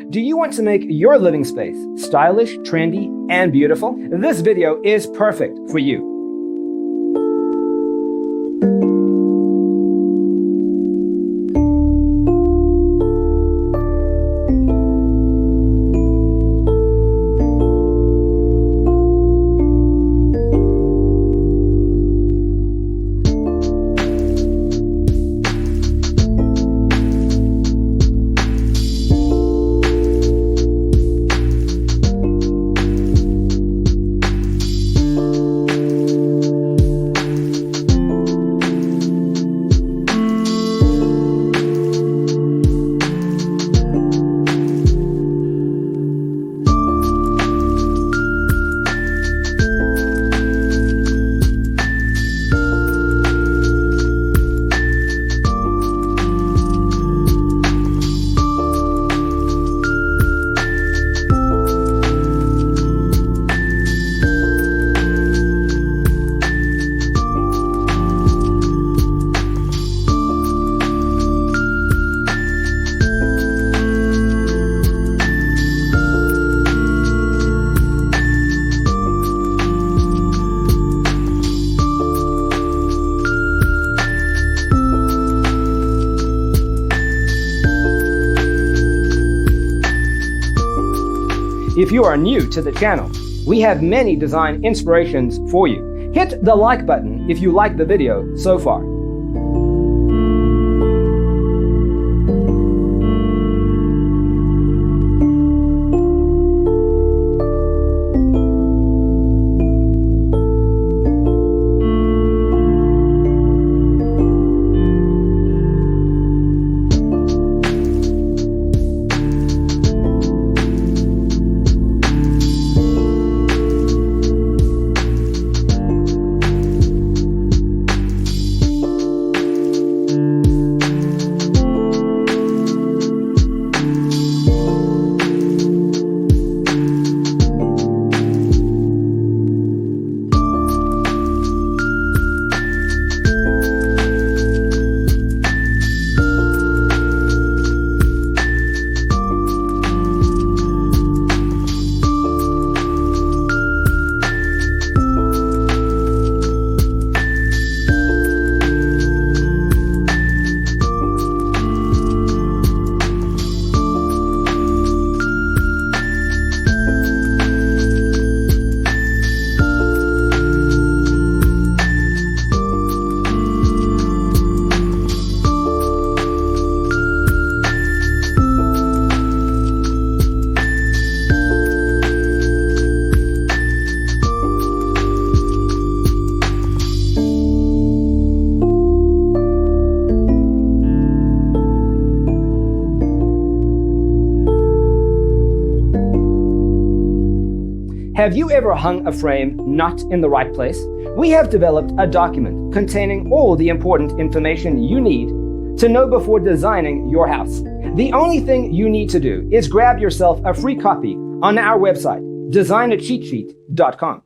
Do you want to make your living space stylish, trendy, and beautiful? This video is perfect for you. If you are new to the channel, we have many design inspirations for you. Hit the like button if you like the video so far. Have you ever hung a frame not in the right place? We have developed a document containing all the important information you need to know before designing your house. The only thing you need to do is grab yourself a free copy on our website, designacheatsheet.com.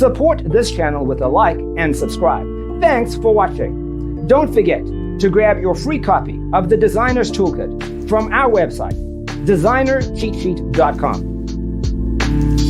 Support this channel with a like and subscribe. Thanks for watching. Don't forget to grab your free copy of the Designer's Toolkit from our website, designercheatsheet.com.